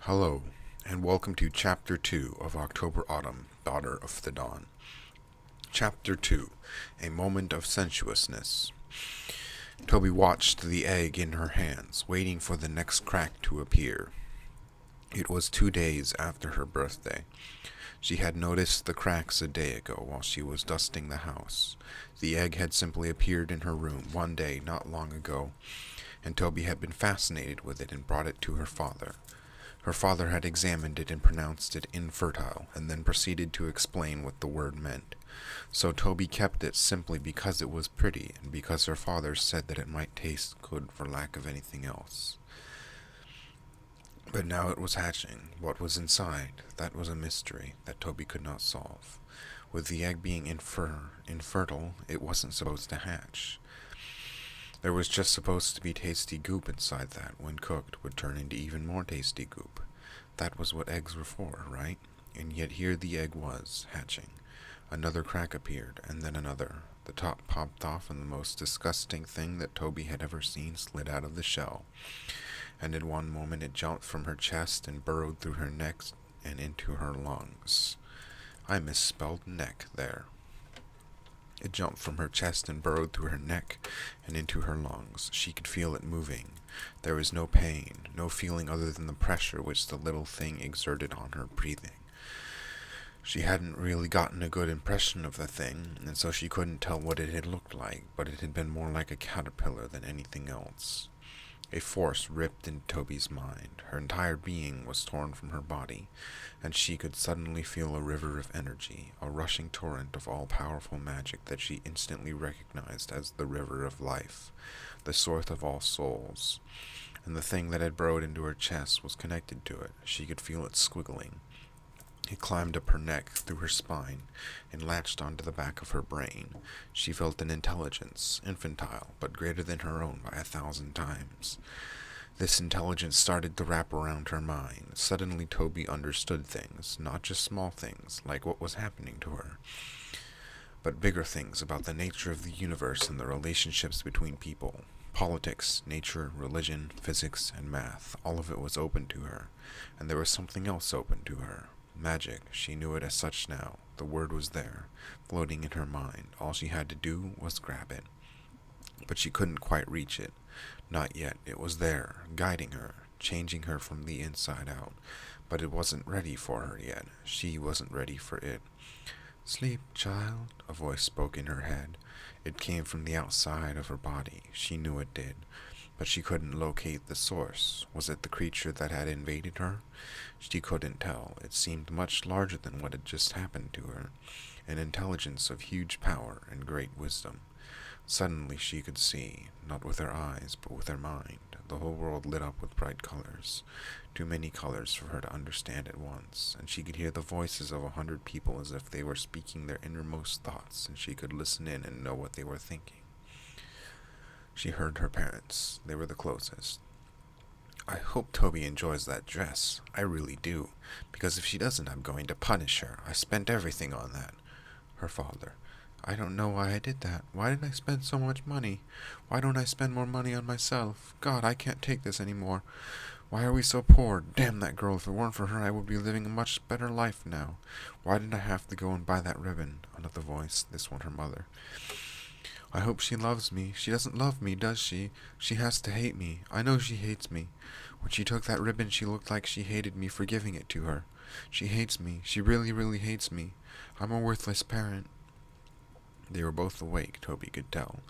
Hello, and welcome to Chapter 2 of October Autumn, Daughter of the Dawn. Chapter 2, A Moment of Sensuousness. Toby watched the egg in her hands, waiting for the next crack to appear. It was 2 days after her birthday. She had noticed the cracks a day ago while she was dusting the house. The egg had simply appeared in her room one day not long ago, and Toby had been fascinated with it and brought it to her father. Her father had examined it and pronounced it infertile, and then proceeded to explain what the word meant. So Toby kept it simply because it was pretty, and because her father said that it might taste good for lack of anything else. But now it was hatching. What was inside? That was a mystery that Toby could not solve. With the egg being infertile, it wasn't supposed to hatch. There was just supposed to be tasty goop inside that, when cooked, would turn into even more tasty goop. That was what eggs were for, right? And yet here the egg was, hatching. Another crack appeared, and then another. The top popped off, and the most disgusting thing that Toby had ever seen slid out of the shell. And in one moment it jumped from her chest and burrowed through her neck and into her lungs. I misspelled neck there. It jumped from her chest and burrowed through her neck and into her lungs. She could feel it moving. There was no pain, no feeling other than the pressure which the little thing exerted on her breathing. She hadn't really gotten a good impression of the thing, and so she couldn't tell what it had looked like, but it had been more like a caterpillar than anything else. A force ripped into Toby's mind. Her entire being was torn from her body, and she could suddenly feel a river of energy, a rushing torrent of all-powerful magic that she instantly recognized as the river of life, the source of all souls. And the thing that had burrowed into her chest was connected to it. She could feel it squiggling. It climbed up her neck, through her spine, and latched onto the back of her brain. She felt an intelligence, infantile, but greater than her own by 1,000 times. This intelligence started to wrap around her mind. Suddenly Toby understood things, not just small things, like what was happening to her, but bigger things about the nature of the universe and the relationships between people. Politics, nature, religion, physics, and math, all of it was open to her, and there was something else open to her. Magic, she knew it as such now. The word was there, floating in her mind. All she had to do was grab it. But she couldn't quite reach it. Not yet. It was there, guiding her, changing her from the inside out. But it wasn't ready for her yet. She wasn't ready for it. "Sleep, child," a voice spoke in her head. It came from the outside of her body. She knew it did. But she couldn't locate the source. Was it the creature that had invaded her? She couldn't tell. It seemed much larger than what had just happened to her, an intelligence of huge power and great wisdom. Suddenly she could see, not with her eyes, but with her mind. The whole world lit up with bright colors, too many colors for her to understand at once, and she could hear the voices of 100 people as if they were speaking their innermost thoughts, and she could listen in and know what they were thinking. She heard her parents. They were the closest. "I hope Toby enjoys that dress. I really do. Because if she doesn't, I'm going to punish her. I spent everything on that." Her father. "I don't know why I did that. Why did I spend so much money? Why don't I spend more money on myself? God, I can't take this anymore. Why are we so poor? Damn that girl. If it weren't for her, I would be living a much better life now. Why did I have to go and buy that ribbon?" Another voice, this one her mother. "I hope she loves me. She doesn't love me, does she? She has to hate me. I know she hates me. When she took that ribbon, she looked like she hated me for giving it to her. She hates me. She really, really hates me. I'm a worthless parent." They were both awake, Toby could tell.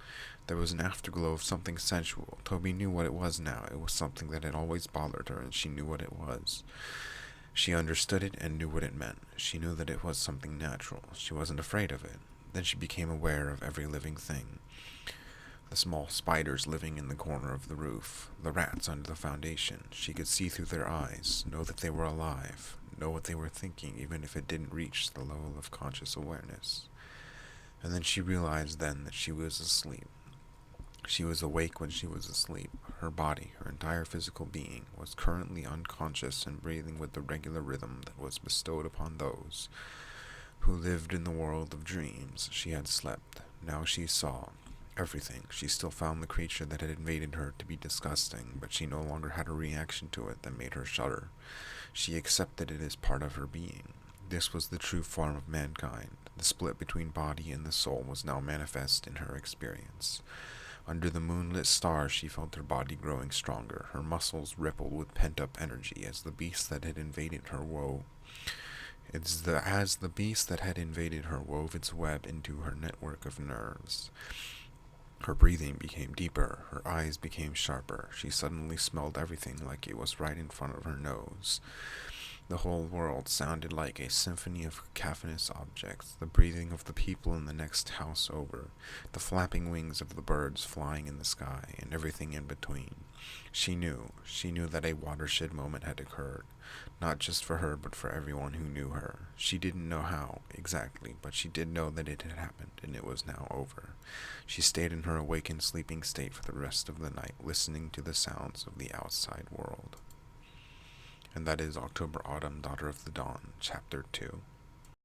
There was an afterglow of something sensual. Toby knew what it was now. It was something that had always bothered her, and she knew what it was. She understood it and knew what it meant. She knew that it was something natural. She wasn't afraid of it. Then she became aware of every living thing. The small spiders living in the corner of the roof, the rats under the foundation. She could see through their eyes, know that they were alive, know what they were thinking, even if it didn't reach the level of conscious awareness. And then she realized then that she was asleep. She was awake when she was asleep. Her body, her entire physical being, was currently unconscious and breathing with the regular rhythm that was bestowed upon those who lived in the world of dreams. She had slept. Now she saw everything. She still found the creature that had invaded her to be disgusting, but she no longer had a reaction to it that made her shudder. She accepted it as part of her being. This was the true form of mankind. The split between body and the soul was now manifest in her experience. Under the moonlit stars, she felt her body growing stronger. Her muscles rippled with pent-up energy as the beast that had invaded her as the beast that had invaded her wove its web into her network of nerves. Her breathing became deeper, her eyes became sharper. She suddenly smelled everything like it was right in front of her nose. The whole world sounded like a symphony of cacophonous objects, the breathing of the people in the next house over, the flapping wings of the birds flying in the sky, and everything in between. She knew that a watershed moment had occurred, not just for her, but for everyone who knew her. She didn't know how, exactly, but she did know that it had happened, and it was now over. She stayed in her awakened sleeping state for the rest of the night, listening to the sounds of the outside world. And that is October Autumn, Daughter of the Dawn, Chapter 2.